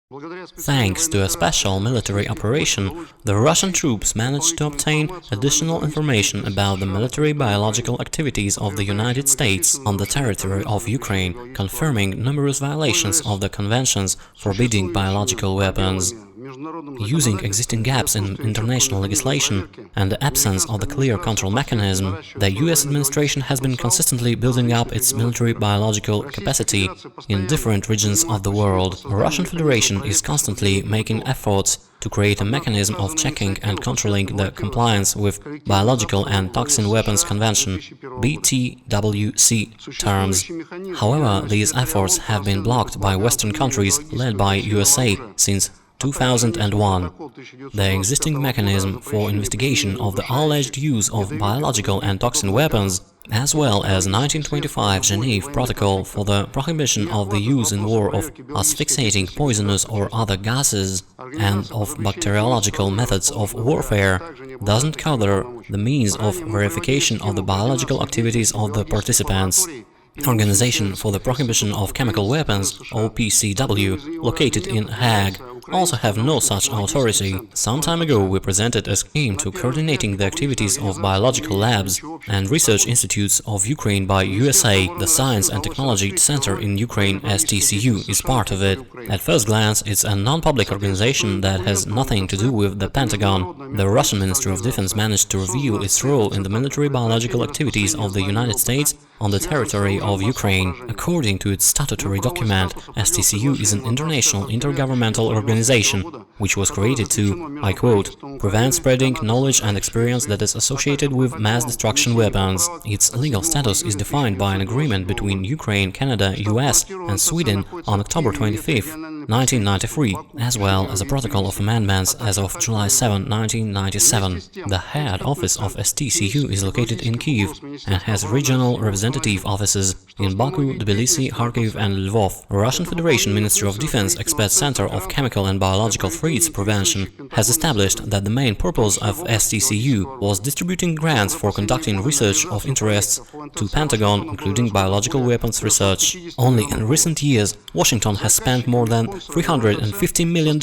Thanks to a special military operation, the Russian troops managed to obtain additional information about the military biological activities of the United States on the territory of Ukraine, confirming numerous violations of the conventions forbidding biological weapons. Using existing gaps in international legislation and the absence of the clear control mechanism, the US administration has been consistently building up its military biological capacity in different regions of the world. The Russian Federation is constantly making efforts to create a mechanism of checking and controlling the compliance with Biological and Toxin Weapons Convention (BTWC) terms. However, these efforts have been blocked by Western countries led by USA since 2001. The existing mechanism for investigation of the alleged use of biological and toxin weapons, as well as 1925 Geneva Protocol for the prohibition of the use in war of asphyxiating poisonous or other gases and of bacteriological methods of warfare, doesn't cover the means of verification of the biological activities of the participants. Organization for the Prohibition of Chemical Weapons, OPCW, located in Hague, also have no such authority. Some time ago we presented a scheme to coordinating the activities of biological labs and research institutes of Ukraine by USA. The Science and Technology Center in Ukraine, STCU, is part of it. At first glance, it's a non-public organization that has nothing to do with the Pentagon. The Russian Ministry of Defense managed to reveal its role in the military biological activities of the United States on the territory of Ukraine. According to its statutory document, STCU is an international intergovernmental organization which was created to, I quote, "prevent spreading knowledge and experience that is associated with mass destruction weapons." Its legal status is defined by an agreement between Ukraine, Canada, US and Sweden on October 25, 1993, as well as a protocol of amendments as of July 7, 1997. The head office of STCU is located in Kyiv and has regional representative offices in Baku, Tbilisi, Kharkiv and Lvov. Russian Federation Ministry of Defense Expert Center of Chemical and Biological Threats Prevention has established that the main purpose of STCU was distributing grants for conducting research of interests to Pentagon, including biological weapons research. Only in recent years, Washington has spent more than $350 million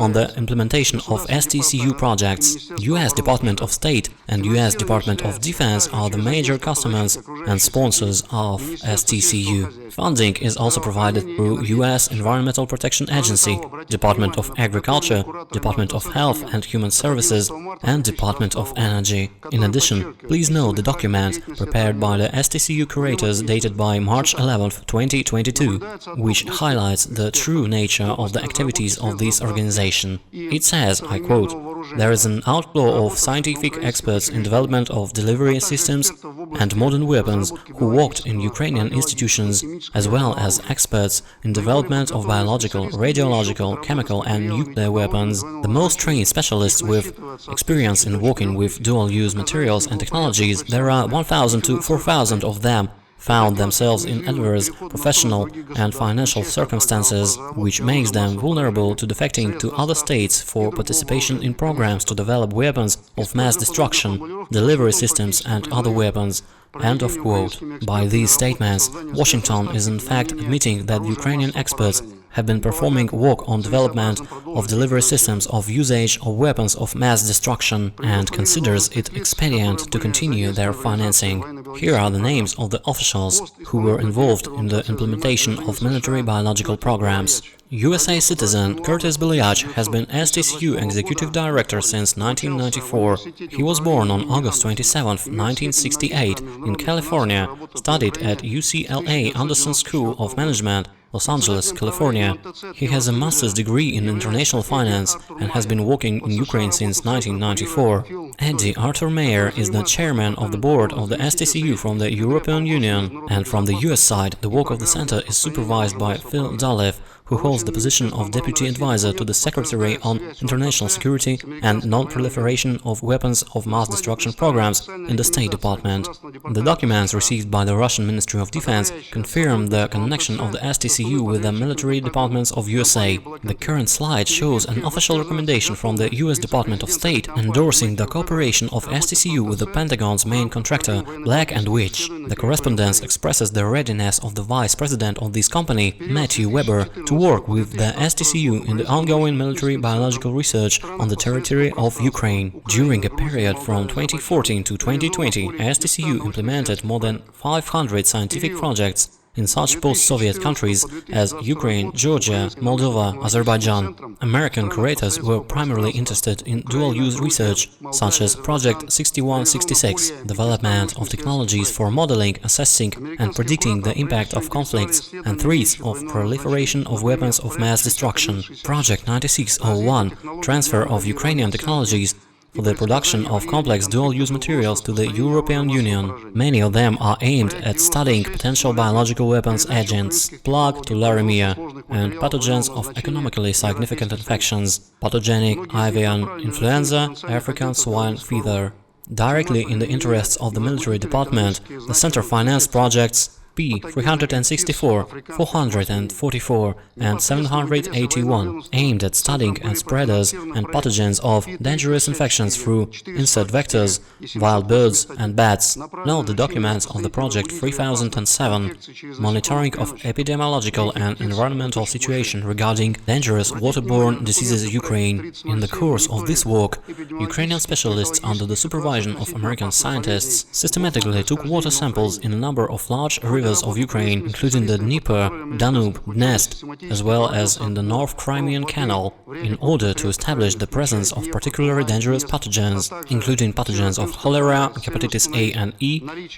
on the implementation of STCU projects. US Department of State and US Department of Defense are the major customers and sponsors of STCU. Funding is also provided through US Environmental Protection Agency, Department of Agriculture, Department of Health and Human Services, and Department of Energy. In addition, please note the document prepared by the STCU curators dated by March 11, 2022, which highlights the true nature of the activities of this organization. It says, I quote, "There is an outflow of scientific experts in development of delivery systems and modern weapons who worked in Ukrainian institutions, as well as experts in development of biological, radiological, chemical and nuclear weapons. The most trained specialists with experience in working with dual-use materials and technologies, there are 1,000 to 4,000 of them, found themselves in adverse professional and financial circumstances, which makes them vulnerable to defecting to other states for participation in programs to develop weapons of mass destruction, delivery systems and other weapons." End of quote. By these statements, Washington is in fact admitting that Ukrainian experts have been performing work on development of delivery systems of usage of weapons of mass destruction and considers it expedient to continue their financing. Here are the names of the officials who were involved in the implementation of military biological programs. USA citizen Curtis Bilyach has been STCU Executive Director since 1994. He was born on August 27, 1968, in California, studied at UCLA Anderson School of Management, Los Angeles, California. He has a master's degree in international finance and has been working in Ukraine since 1994. Eddie Arthur Mayer is the chairman of the board of the STCU from the European Union, and from the US side, the work of the center is supervised by Phil Dolev, who holds the position of Deputy Advisor to the Secretary on International Security and Non-Proliferation of Weapons of Mass Destruction Programs in the State Department. The documents received by the Russian Ministry of Defense confirm the connection of the STCU with the military departments of USA. The current slide shows an official recommendation from the US Department of State endorsing the cooperation of STCU with the Pentagon's main contractor, Black & Which. The correspondence expresses the readiness of the Vice President of this company, Matthew Weber, to to work with the STCU in the ongoing military biological research on the territory of Ukraine. During a period from 2014 to 2020, STCU implemented more than 500 scientific projects in such post-Soviet countries as Ukraine, Georgia, Moldova, Azerbaijan. American curators were primarily interested in dual-use research, such as Project 6166, development of technologies for modeling, assessing and predicting the impact of conflicts and threats of proliferation of weapons of mass destruction. Project 9601, transfer of Ukrainian technologies for the production of complex dual-use materials to the European Union. Many of them are aimed at studying potential biological weapons agents, plague, tularemia, and pathogens of economically significant infections, pathogenic avian influenza, African swine fever. Directly in the interests of the military department, the center financed projects P364, 444 and 781, aimed at studying and spreaders and pathogens of dangerous infections through insect vectors, wild birds and bats. Note the documents of the Project 3007, monitoring of epidemiological and environmental situation regarding dangerous waterborne diseases in Ukraine. In the course of this work, Ukrainian specialists under the supervision of American scientists systematically took water samples in a number of large rivers of Ukraine, including the Dnieper, Danube, Dnest, as well as in the North Crimean Canal, in order to establish the presence of particularly dangerous pathogens, including pathogens of cholera, hepatitis A and E,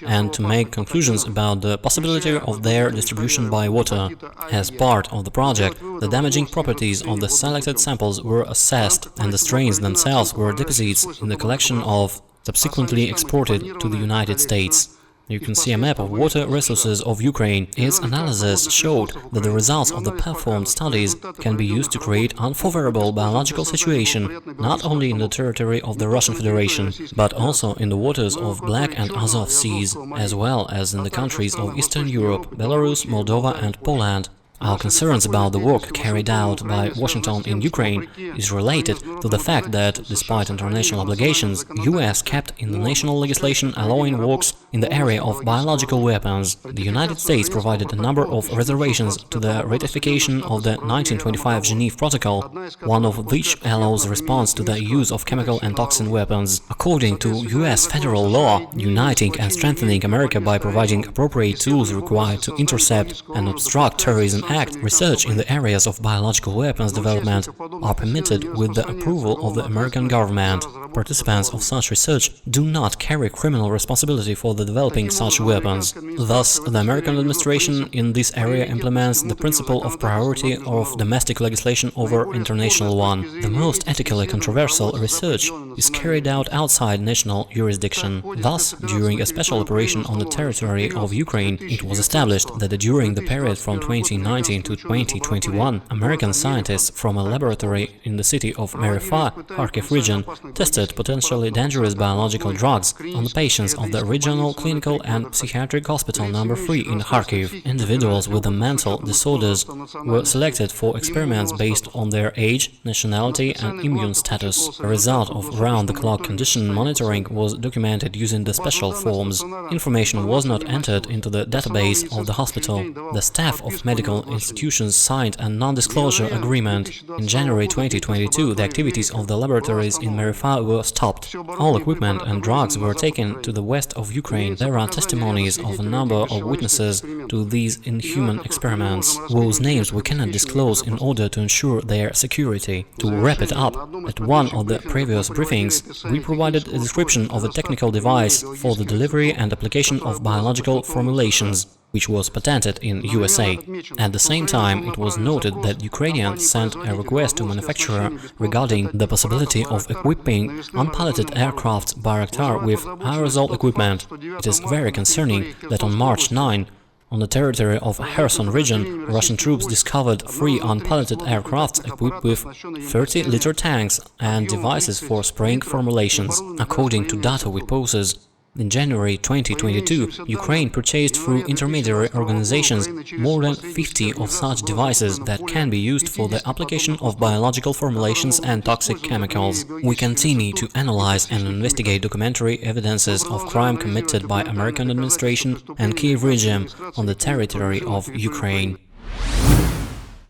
and to make conclusions about the possibility of their distribution by water. As part of the project, the damaging properties of the selected samples were assessed, and the strains themselves were deposits in the collection of, subsequently exported to the United States. You can see a map of water resources of Ukraine. Its analysis showed that the results of the performed studies can be used to create unfavorable biological situation not only in the territory of the Russian Federation, but also in the waters of Black and Azov seas, as well as in the countries of Eastern Europe, Belarus, Moldova and Poland. Our concerns about the work carried out by Washington in Ukraine is related to the fact that, despite international obligations, US kept in the national legislation allowing works in the area of biological weapons. The United States provided a number of reservations to the ratification of the 1925 Geneva Protocol, one of which allows response to the use of chemical and toxin weapons. According to US federal law, uniting and strengthening America by providing appropriate tools required to intercept and obstruct terrorism act, research in the areas of biological weapons development are permitted with the approval of the American government. Participants of such research do not carry criminal responsibility for the developing such weapons. Thus, the American administration in this area implements the principle of priority of domestic legislation over international one. The most ethically controversial research is carried out outside national jurisdiction. Thus, during a special operation on the territory of Ukraine, it was established that during the period from 2019 to 2021, American scientists from a laboratory in the city of Marifa, Kharkiv region, tested potentially dangerous biological drugs on the patients of the Regional Clinical and Psychiatric Hospital No. 3 in Kharkiv. Individuals with the mental disorders were selected for experiments based on their age, nationality and immune status. A result of round-the-clock condition monitoring was documented using the special forms. Information was not entered into the database of the hospital. The staff of medical institutions signed a non-disclosure agreement. In January 2022, the activities of the laboratories in Marifa were stopped. All equipment and drugs were taken to the west of Ukraine. There are testimonies of a number of witnesses to these inhuman experiments, whose names we cannot disclose in order to ensure their security. To wrap it up, at one of the previous briefings, we provided a description of a technical device for the delivery and application of biological formulations, which was patented in USA. At the same time, it was noted that Ukrainians sent a request to manufacturer regarding the possibility of equipping unpiloted aircraft Bayraktar with aerosol equipment. It is very concerning that on March 9, on the territory of Kherson region, Russian troops discovered 3 unpiloted aircraft equipped with 30-liter tanks and devices for spraying formulations. According to data we possess, in January 2022, Ukraine purchased through intermediary organizations more than 50 of such devices that can be used for the application of biological formulations and toxic chemicals. We continue to analyze and investigate documentary evidences of crime committed by American administration and Kiev regime on the territory of Ukraine.